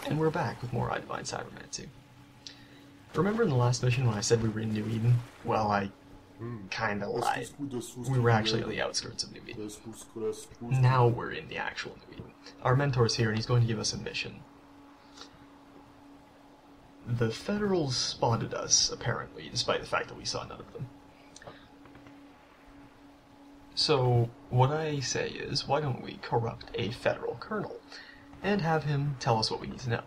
And we're back with more I Divine Cybermancy. Remember in the last mission when I said we were in New Eden? Well, I kinda lied. We were actually on the outskirts of New Eden. Now we're in the actual New Eden. Our mentor's here and he's going to give us a mission. The Federals spotted us, apparently, despite the fact that we saw none of them. So, what I say is, why don't we corrupt a Federal Colonel, and have him tell us what we need to know.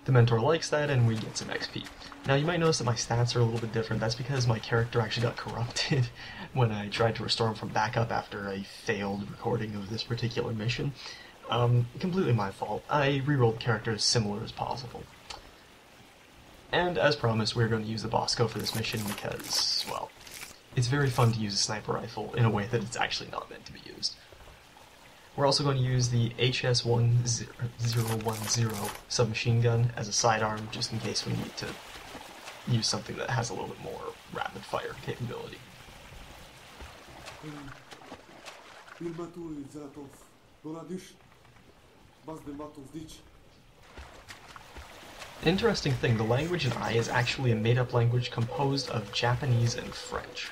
The mentor likes that, and we get some XP. Now, you might notice that my stats are a little bit different. That's because my character actually got corrupted when I tried to restore him from backup after a failed recording of this particular mission. Completely my fault. I rerolled the character as similar as possible. And as promised, we're going to use the Bosco for this mission because, well, it's very fun to use a sniper rifle in a way that it's actually not meant to be used. We're also going to use the HS-1010 submachine gun as a sidearm, just in case we need to use something that has a little bit more rapid fire capability. Interesting thing, the language in I is actually a made-up language composed of Japanese and French.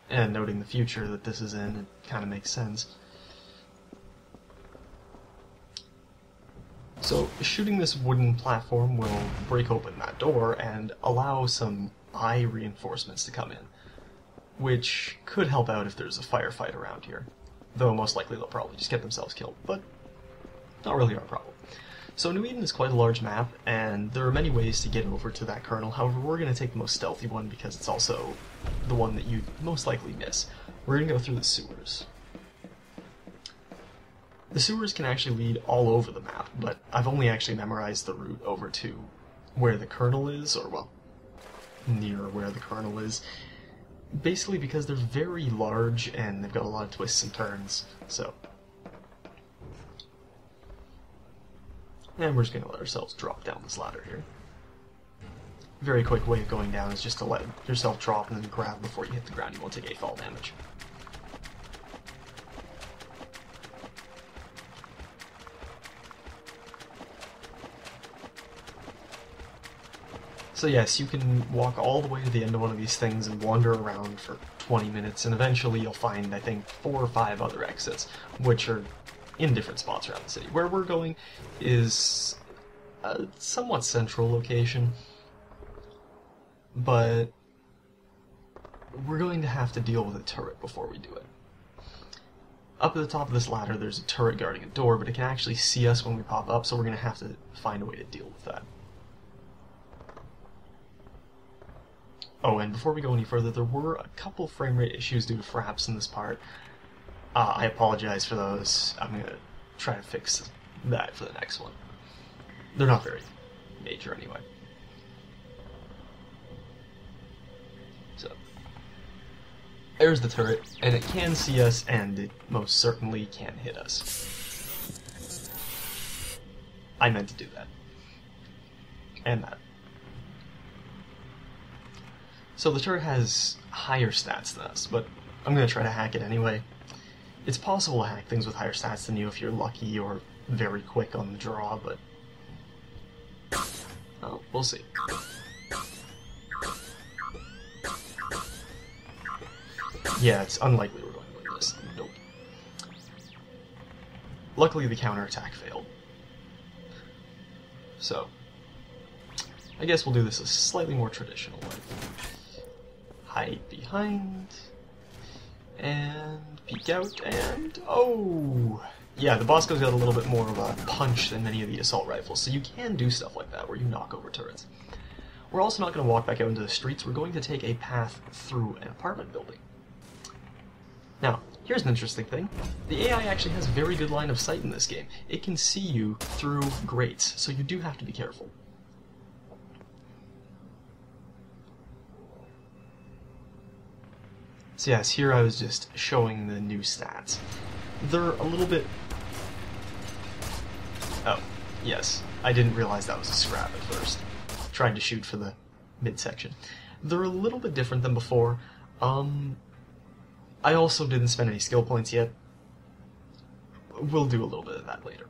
And noting the future that this is in, it kind of makes sense. So, shooting this wooden platform will break open that door and allow some eye reinforcements to come in, which could help out if there's a firefight around here. Though most likely they'll probably just get themselves killed, but not really our problem. So New Eden is quite a large map, and there are many ways to get over to that kernel. However, we're going to take the most stealthy one because it's also the one that you'd most likely miss. We're going to go through the sewers. The sewers can actually lead all over the map, but I've only actually memorized the route over to where the kernel is, or well, near where the kernel is. Basically because they're very large and they've got a lot of twists and turns, so. And we're just going to let ourselves drop down this ladder here. Very quick way of going down is just to let yourself drop and then grab before you hit the ground. You won't take any fall damage. So yes, you can walk all the way to the end of one of these things and wander around for 20 minutes, and eventually you'll find, I think, 4 or 5 other exits, which are in different spots around the city. Where we're going is a somewhat central location, but we're going to have to deal with a turret before we do it. Up at the top of this ladder there's a turret guarding a door, but it can actually see us when we pop up, so we're going to have to find a way to deal with that. Oh, and before we go any further, there were a couple frame rate issues due to fraps in this part. I apologize for those. I'm going to try to fix that for the next one. They're not very major anyway. So, there's the turret, and it can see us, and it most certainly can hit us. I meant to do that. And that. So the turret has higher stats than us, but I'm going to try to hack it anyway. It's possible to hack things with higher stats than you if you're lucky or very quick on the draw, but oh, we'll see. Yeah, it's unlikely we're going to win this. Nope. Luckily the counterattack failed. So, I guess we'll do this a slightly more traditional way. Hide behind, and peek out, and oh! Yeah, the Bosco's got a little bit more of a punch than many of the assault rifles, so you can do stuff like that, where you knock over turrets. We're also not going to walk back out into the streets, we're going to take a path through an apartment building. Now, here's an interesting thing. The AI actually has very good line of sight in this game. It can see you through grates, so you do have to be careful. So yes, here I was just showing the new stats. They're a little bit... Oh, yes. I didn't realize that was a scrap at first. Tried to shoot for the midsection. They're a little bit different than before. I also didn't spend any skill points yet. We'll do a little bit of that later.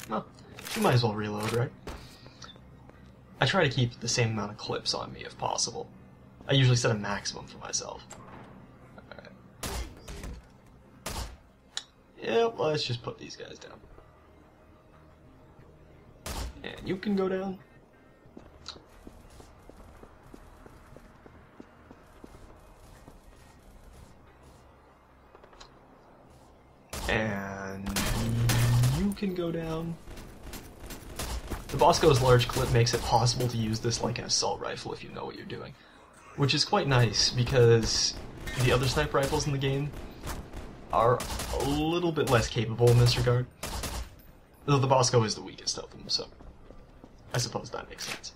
Well, you might as well reload, right? I try to keep the same amount of clips on me if possible. I usually set a maximum for myself. Alright. Yeah, let's just put these guys down. And you can go down. And you can go down. The Bosco's large clip makes it possible to use this like an assault rifle if you know what you're doing. Which is quite nice, because the other sniper rifles in the game are a little bit less capable in this regard. Though the Bosco is the weakest of them, so I suppose that makes sense.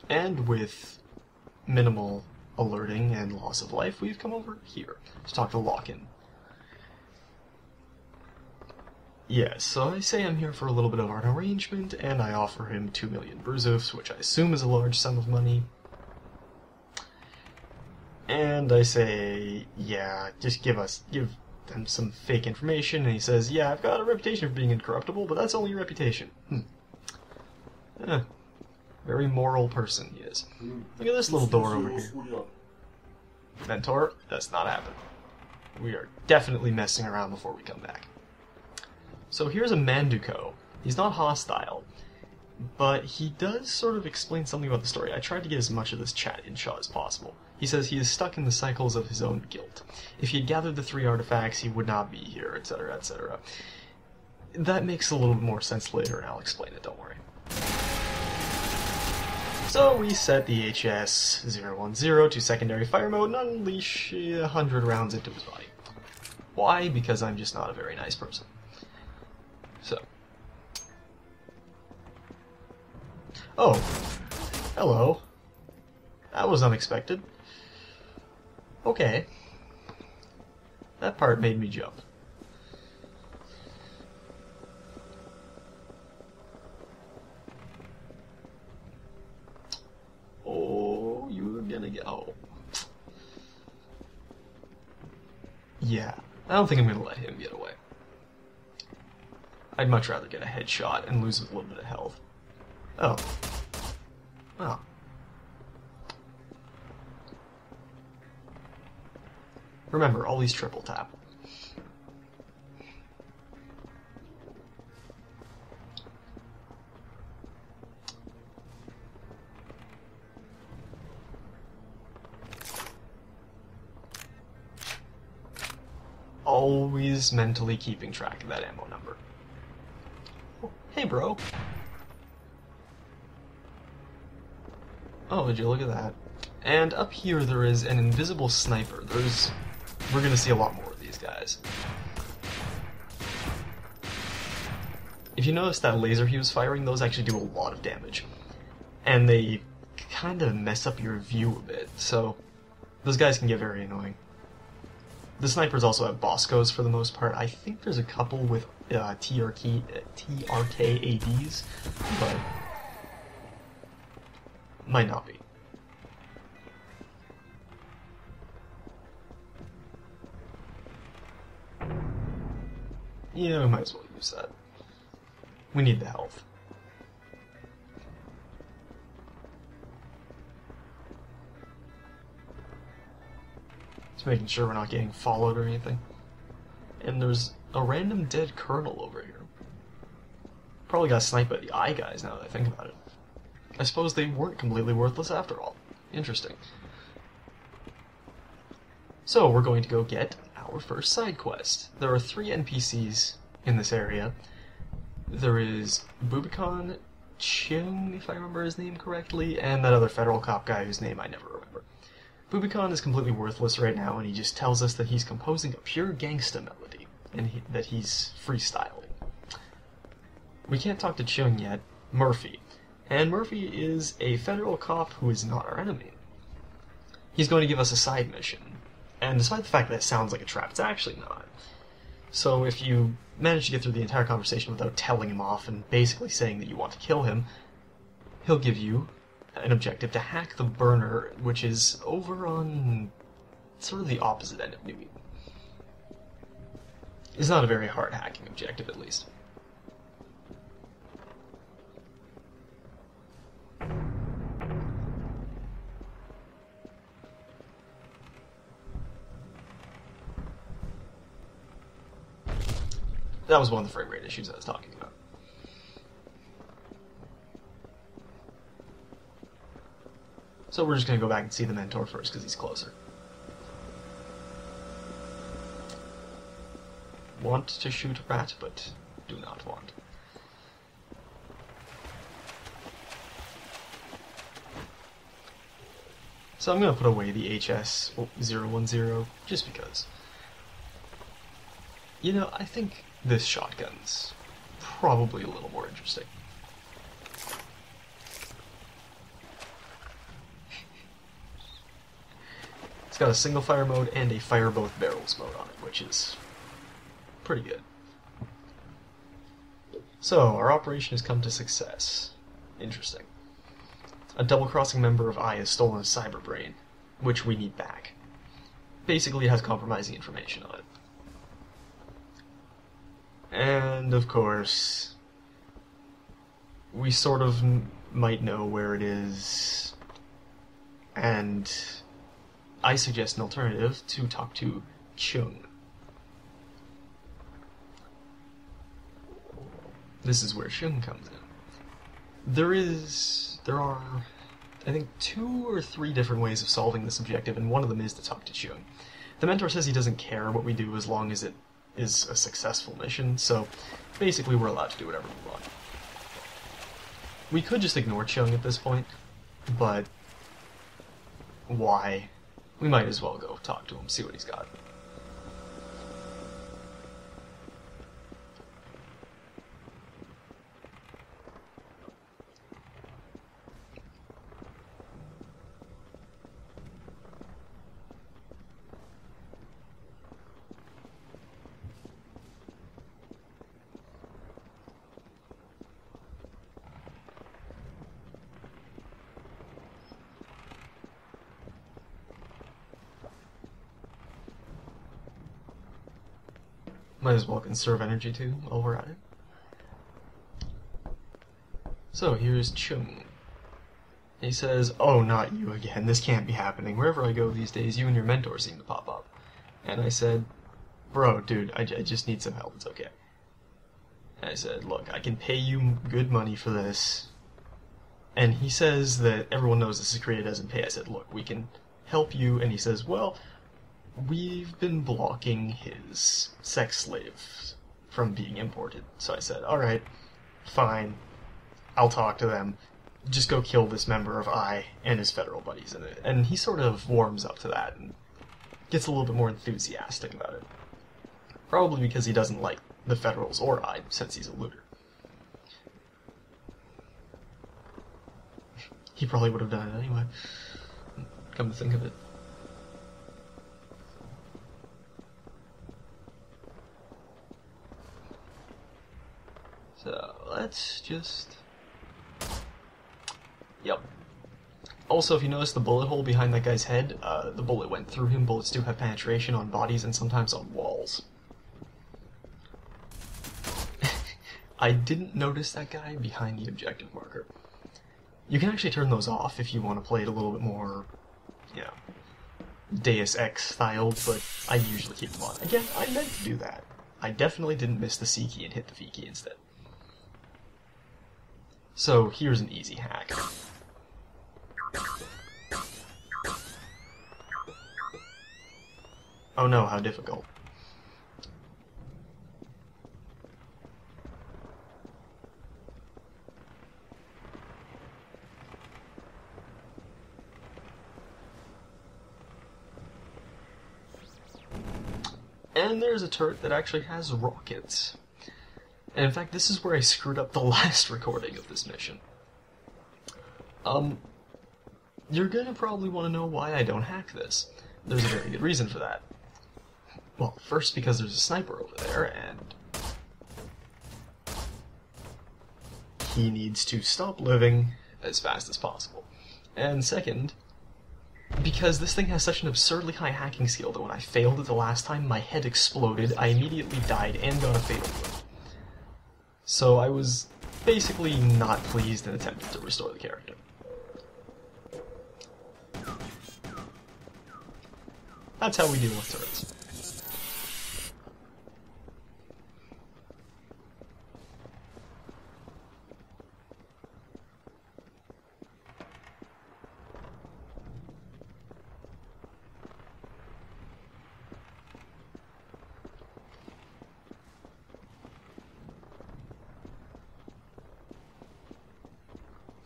And with minimal alerting and loss of life, we've come over here to talk to Lock-in. Yes, so I say I'm here for a little bit of an arrangement, and I offer him 2 million Bruzovs, which I assume is a large sum of money. And I say, yeah, just give them some fake information, and he says, yeah, I've got a reputation for being incorruptible, but that's only a reputation. Very moral person he is. Look at this little door over here. Mentor, that's not happening. We are definitely messing around before we come back. So here's a Manduko. He's not hostile, but he does sort of explain something about the story. I tried to get as much of this chat in shot as possible. He says he is stuck in the cycles of his own guilt. If he had gathered the 3 artifacts, he would not be here, etc., etc. That makes a little bit more sense later, and I'll explain it, don't worry. So we set the HS-010 to secondary fire mode and unleash 100 rounds into his body. Why? Because I'm just not a very nice person. So. Oh. Hello. That was unexpected. Okay. That part made me jump. Oh, you're gonna get... Oh. Yeah. I don't think I'm gonna let him get away. I'd much rather get a headshot and lose a little bit of health. Oh. Oh. Remember, always triple tap. Always mentally keeping track of that ammo number. Hey, bro. Oh, would you look at that? And up here there is an invisible sniper. We're gonna see a lot more of these guys. If you notice that laser he was firing, those actually do a lot of damage. And they kind of mess up your view a bit, so those guys can get very annoying. The snipers also have Boscos for the most part. I think there's a couple with TRK ADs, but might not be. Yeah, we might as well use that. We need the health. Just making sure we're not getting followed or anything. And there's a random dead colonel over here. Probably got sniped by the eye guys now that I think about it. I suppose they weren't completely worthless after all. Interesting. So we're going to go get our first side quest. There are 3 NPCs in this area. There is Bubicon Chung, if I remember his name correctly, and that other federal cop guy whose name I never remember. Bubicon is completely worthless right now, and he just tells us that he's composing a pure gangsta melody, and that he's freestyling. We can't talk to Chung yet, Murphy. And Murphy is a federal cop who is not our enemy. He's going to give us a side mission. And despite the fact that it sounds like a trap, it's actually not. So if you manage to get through the entire conversation without telling him off and basically saying that you want to kill him, he'll give you an objective to hack the burner, which is over on sort of the opposite end of New Eden. It's not a very hard hacking objective, at least. That was one of the frame rate issues I was talking about. So we're just going to go back and see the mentor first, because he's closer. Want to shoot a rat, but do not want. So I'm going to put away the HS-010, just because. You know, I think this shotgun's probably a little more interesting. It's got a single fire mode and a fire both barrels mode on it, which is pretty good. So, our operation has come to success. Interesting. A double-crossing member of I has stolen a cyberbrain, which we need back. Basically, it has compromising information on it. And, of course, we sort of might know where it is, and I suggest an alternative to talk to Chung. This is where Chung comes in. There are, I think, 2 or 3 different ways of solving this objective, and one of them is to talk to Chung. The mentor says he doesn't care what we do as long as it is a successful mission, so basically we're allowed to do whatever we want. We could just ignore Chung at this point, but why? We might as well go talk to him, see what he's got. Might as well conserve energy too, while we're at it. So, here's Chung. He says, "Oh, not you again, this can't be happening. Wherever I go these days, you and your mentor seem to pop up." And I said, "Bro, dude, I just need some help, it's okay." And I said, "Look, I can pay you good money for this." And he says that everyone knows this is Korea doesn't pay. I said, "Look, we can help you." And he says, "Well, we've been blocking his sex slaves from being imported." So I said, "Alright, fine, I'll talk to them. Just go kill this member of I and his federal buddies." And he sort of warms up to that and gets a little bit more enthusiastic about it. Probably because he doesn't like the federals or I, since he's a looter. He probably would have done it anyway, come to think of it. So, let's just... Yep. Also, if you notice the bullet hole behind that guy's head, the bullet went through him. Bullets do have penetration on bodies and sometimes on walls. I didn't notice that guy behind the objective marker. You can actually turn those off if you want to play it a little bit more, you know, Deus Ex styled, but I usually keep them on. Again, I meant to do that. I definitely didn't miss the C key and hit the V key instead. So, here's an easy hack. Oh no, how difficult. And there's a turret that actually has rockets. And in fact, this is where I screwed up the last recording of this mission. You're gonna probably want to know why I don't hack this. there's a very good reason for that. Well, first because there's a sniper over there, and he needs to stop living as fast as possible. And second, because this thing has such an absurdly high hacking skill that when I failed it the last time, my head exploded, I immediately died and got a fatal wound. So I was basically not pleased and attempted to restore the character. That's how we deal with turrets.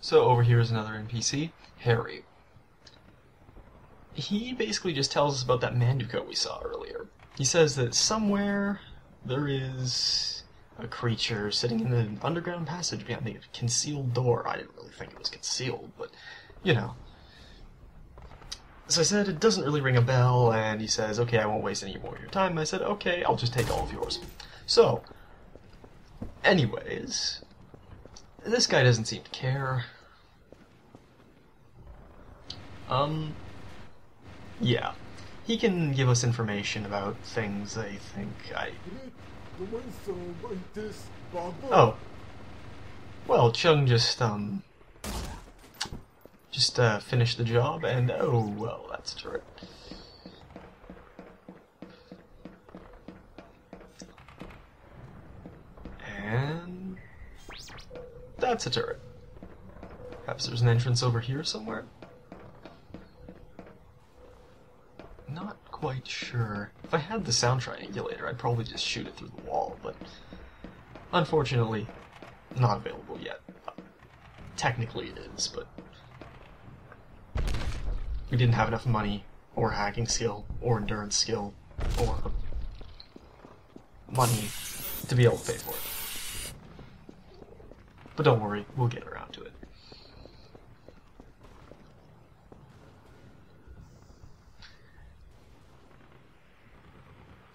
So over here is another NPC, Harry. He basically just tells us about that Manduka we saw earlier. He says that somewhere there is a creature sitting in an underground passage behind a concealed door. I didn't really think it was concealed, but, you know. So I said, it doesn't really ring a bell, and he says, okay, I won't waste any more of your time. And I said, okay, I'll just take all of yours. So, anyways, this guy doesn't seem to care. Yeah. He can give us information about things, I think. Oh. Well, Chung just finished the job, and oh, well, that's a turret. And that's a turret. Perhaps there's an entrance over here somewhere? Not quite sure. If I had the sound triangulator, I'd probably just shoot it through the wall, but unfortunately, not available yet. Technically it is, but we didn't have enough money, or hacking skill, or endurance skill, or money to be able to pay for it. But don't worry, we'll get around to it.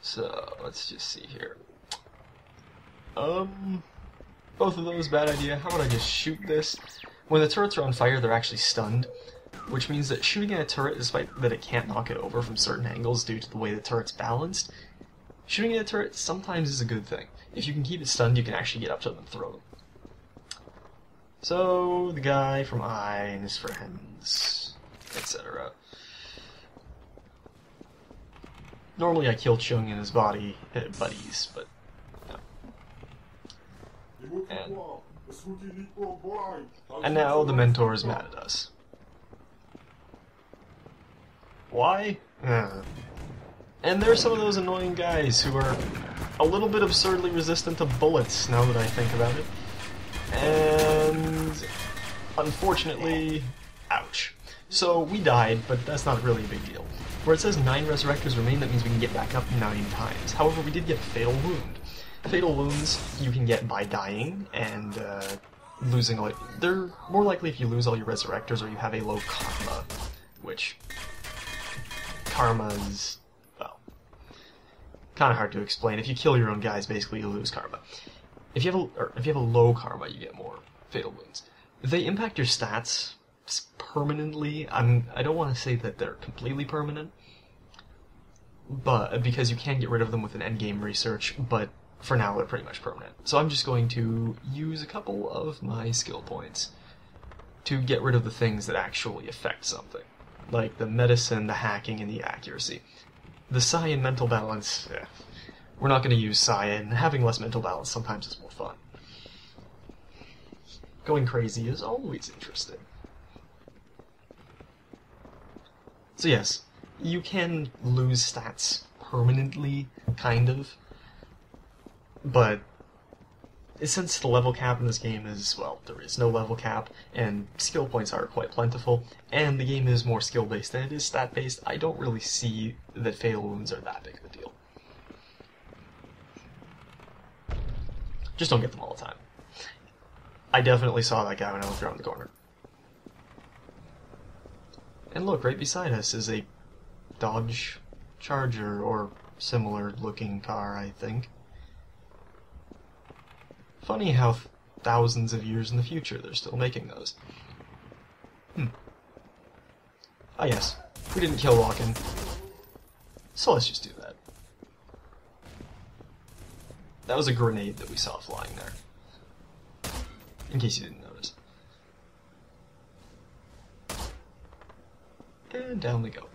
So, let's just see here. Both of those, bad idea. How about I just shoot this? When the turrets are on fire, they're actually stunned, which means that shooting at a turret, despite that it can't knock it over from certain angles due to the way the turret's balanced, shooting at a turret sometimes is a good thing. If you can keep it stunned, you can actually get up to them and throw them. So, the guy from I and his friends, etc. Normally I kill Chung and his buddies, but no. And now the mentor is mad at us. Why? And there's some of those annoying guys who are a little bit absurdly resistant to bullets, now that I think about it. And unfortunately, ouch. So we died, but that's not really a big deal. Where it says 9 resurrectors remain, that means we can get back up 9 times. However, we did get a fatal wound. Fatal wounds you can get by dying and losing all. They're more likely if you lose all your resurrectors or you have a low karma, which karma's, well, kind of hard to explain. If you kill your own guys, basically you lose karma. If you have a low karma, you get more fatal wounds. They impact your stats permanently. I don't want to say that they're completely permanent, but because you can get rid of them with an endgame research, but for now they're pretty much permanent. So I'm just going to use a couple of my skill points to get rid of the things that actually affect something, like the medicine, the hacking, and the accuracy. The psi and mental balance, we're not going to use psi, and having less mental balance sometimes is more fun. Going crazy is always interesting. So yes, you can lose stats permanently, kind of, but since the level cap in this game is, well, there is no level cap, and skill points are quite plentiful, and the game is more skill-based than it is stat-based, I don't really see that fatal wounds are that big of a deal. Just don't get them all the time. I definitely saw that guy when I looked around the corner. And look, right beside us is a Dodge Charger or similar looking car, I think. Funny how thousands of years in the future they're still making those. Ah yes, we didn't kill Walken, so let's just do that. That was a grenade that we saw flying there, in case you didn't notice. And down we go.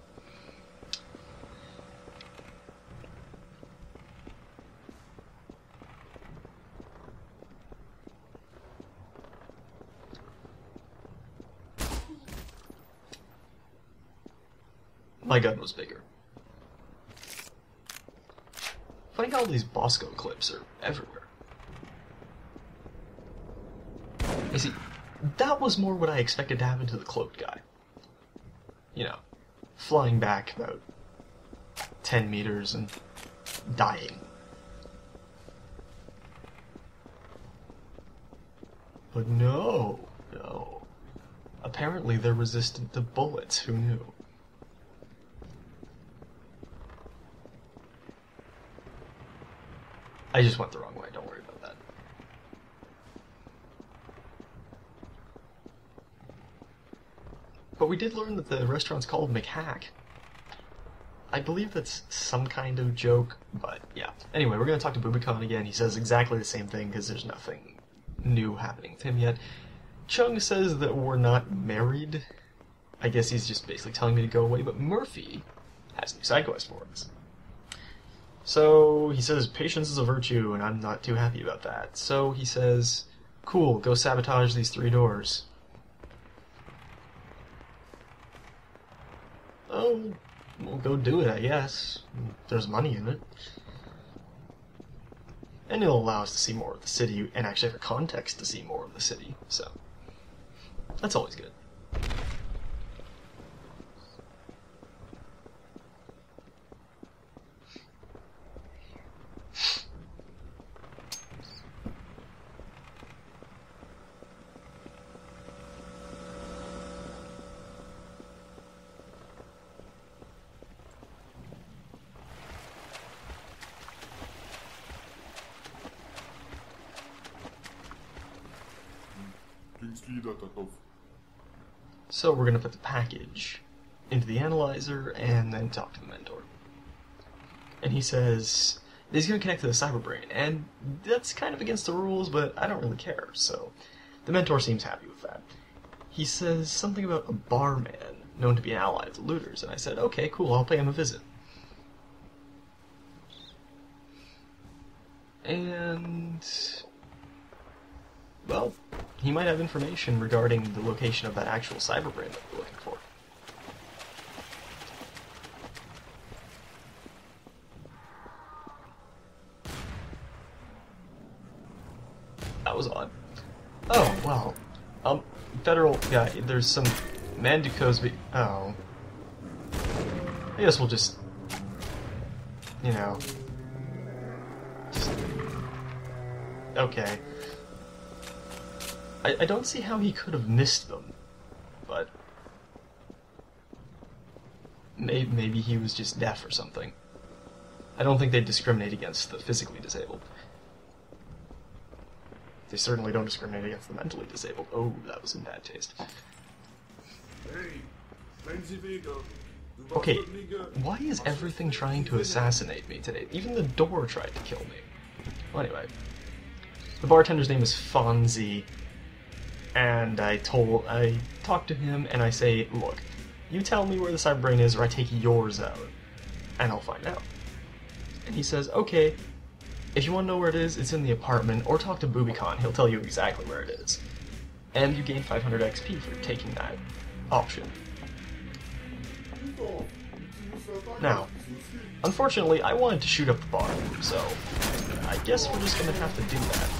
My gun was bigger. Funny how all these Bosco clips are everywhere. You see, that was more what I expected to happen to the cloaked guy. You know, flying back about 10 meters and dying. But no. Apparently they're resistant to bullets, who knew? I just went the wrong way, don't worry about that. But we did learn that the restaurant's called McHack. I believe that's some kind of joke, but yeah. Anyway, we're going to talk to Bubicon again. He says exactly the same thing because there's nothing new happening with him yet. Chung says that we're not married. I guess he's just basically telling me to go away, but Murphy has a new side quest for us. So he says patience is a virtue, and I'm not too happy about that. So he says, cool, go sabotage these 3 doors. Oh, we'll go do it, I guess. There's money in it. And it'll allow us to see more of the city, and actually have a context to see more of the city, so that's always good. So we're going to put the package into the analyzer and then talk to the mentor. And he says that he's going to connect to the cyberbrain, and that's kind of against the rules, but I don't really care, so the mentor seems happy with that. He says something about a barman known to be an ally of the looters, and I said, okay, cool, I'll pay him a visit. And well, he might have information regarding the location of that actual cyberbrain that we're looking for. That was odd. Oh, well. Federal guy, there's some Manducos oh. I guess we'll just, you know, okay. I don't see how he could have missed them, but maybe he was just deaf or something. I don't think they discriminate against the physically disabled. They certainly don't discriminate against the mentally disabled. Oh, that was in bad taste. Okay, why is everything trying to assassinate me today? Even the door tried to kill me. Well, anyway, the bartender's name is Fonzie. And I talk to him and I say, look, you tell me where the cyberbrain is or I take yours out, and I'll find out. And he says, okay, if you want to know where it is, it's in the apartment, or talk to Bubicon, he'll tell you exactly where it is. And you gain 500 XP for taking that option. Now, unfortunately, I wanted to shoot up the bar, so I guess we're just going to have to do that.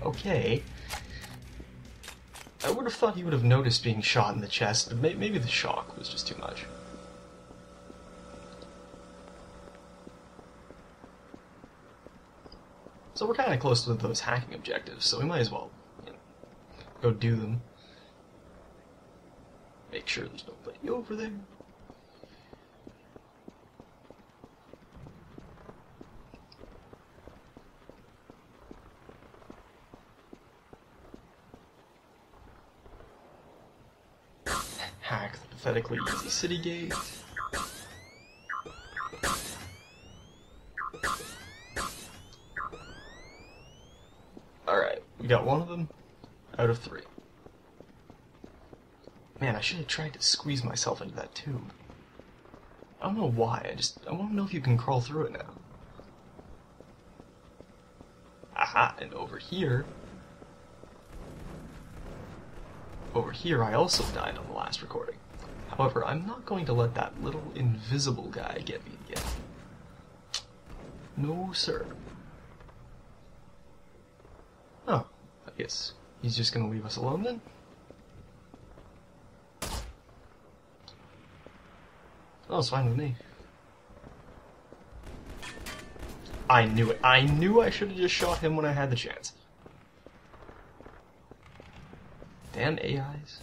Okay. I would have thought he would have noticed being shot in the chest, but maybe the shock was just too much. So we're kind of close to those hacking objectives, so we might as well, go do them. Make sure there's nobody over there. Hack the pathetically easy city gate. Alright, we got one of them out of 3. Man, I should have tried to squeeze myself into that tube. I don't know why, I want to know if you can crawl through it now. Aha, and over here I also died on the last recording. However, I'm not going to let that little invisible guy get me again. No, sir. Oh, I guess he's just gonna leave us alone then? Oh, it's fine with me. I knew it. I knew I should have just shot him when I had the chance. Damn AIs.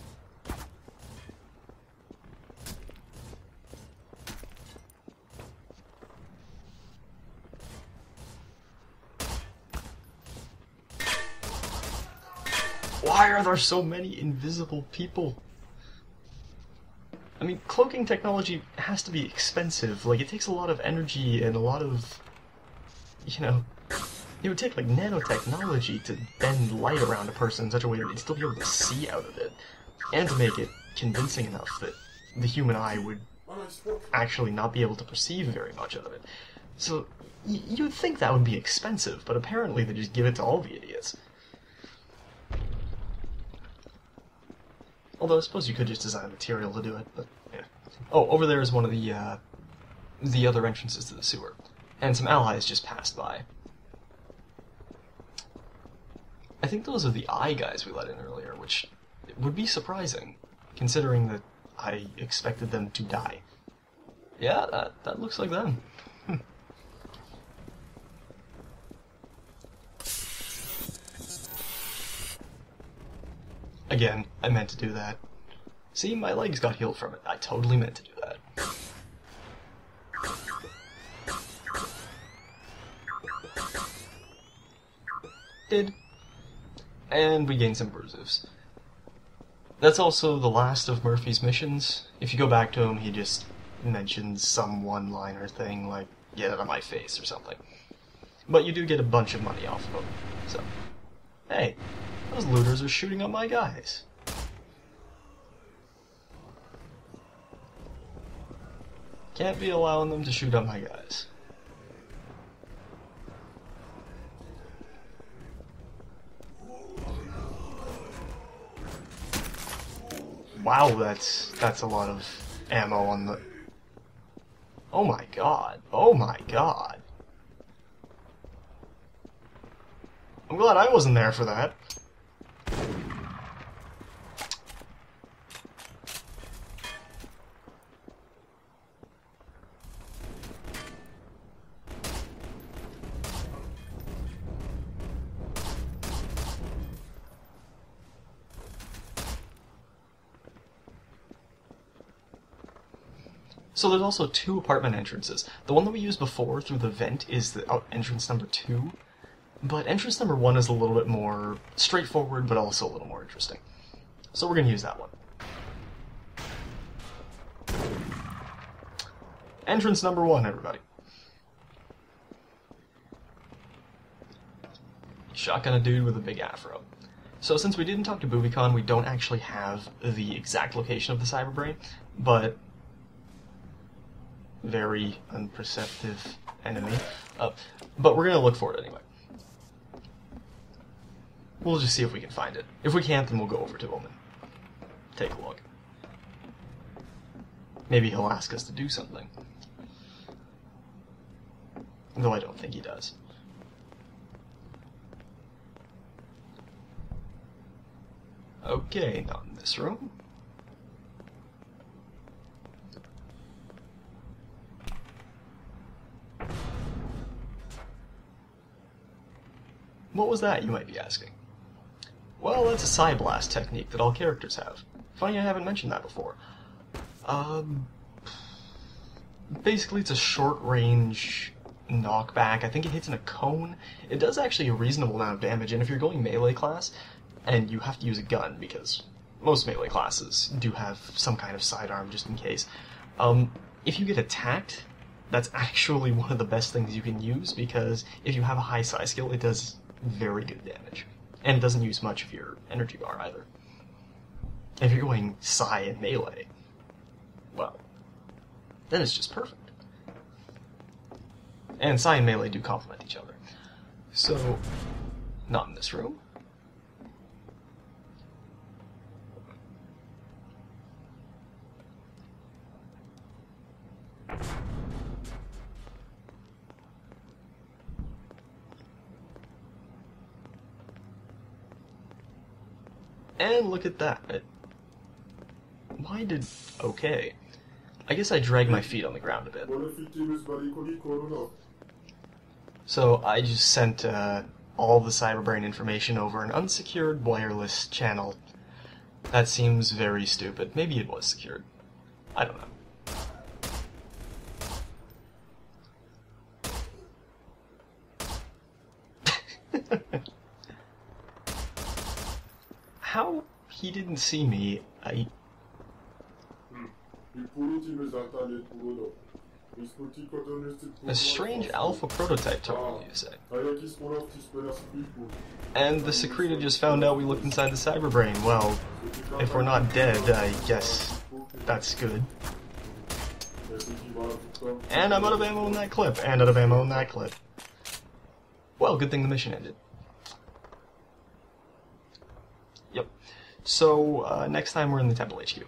Why are there so many invisible people? I mean, cloaking technology has to be expensive. Like, it takes a lot of energy and a lot of, it would take, like, nanotechnology to bend light around a person in such a way that they'd still be able to see out of it, and to make it convincing enough that the human eye would actually not be able to perceive very much out of it. So, you'd think that would be expensive, but apparently they just give it to all the idiots. Although I suppose you could just design a material to do it, but yeah. Oh, over there is one of the other entrances to the sewer. And some allies just passed by. I think those are the eye guys we let in earlier, which would be surprising, considering that I expected them to die. Yeah, that looks like them. Again, I meant to do that. See, my legs got healed from it. I totally meant to do that. Did. And we gained some bruises. That's also the last of Murphy's missions. If you go back to him, he just mentions some one-liner thing like, get out of my face or something. But you do get a bunch of money off of him, so... Hey, those looters are shooting at my guys. Can't be allowing them to shoot at my guys. Wow, that's a lot of ammo on the... Oh my god. Oh my god. I'm glad I wasn't there for that. So there's also 2 apartment entrances. The one that we used before through the vent is the entrance number 2, but entrance number 1 is a little bit more straightforward, but also a little more interesting. So we're going to use that one. Entrance number 1, everybody. Shotgun a dude with a big afro. So since we didn't talk to BoobyCon, we don't actually have the exact location of the Cyberbrain, but... very unperceptive enemy. But we're going to look for it anyway. We'll just see if we can find it. If we can't, then we'll go over to him and take a look. Maybe he'll ask us to do something. Though I don't think he does. Okay, not in this room. What was that, you might be asking? Well, that's a Psyblast technique that all characters have. Funny I haven't mentioned that before. Basically it's a short-range knockback. I think it hits in a cone. It does actually a reasonable amount of damage, and if you're going melee class, and you have to use a gun, because most melee classes do have some kind of sidearm just in case, if you get attacked, that's actually one of the best things you can use, because if you have a high psi skill, it does very good damage. And it doesn't use much of your energy bar either. If you're going psi and melee, well, then it's just perfect. And psi and melee do complement each other. So, not in this room. And look at that. Why did... Okay. I guess I dragged my feet on the ground a bit. So I just sent all the Cyberbrain information over an unsecured wireless channel. That seems very stupid. Maybe it was secured. I don't know. How he didn't see me, A strange alpha prototype terminal, you say? And the Secreta just found out we looked inside the Cyberbrain. Well, if we're not dead, I guess that's good. And I'm out of ammo in that clip, and out of ammo in that clip. Well, good thing the mission ended. Yep. So, next time we're in the Temple HQ.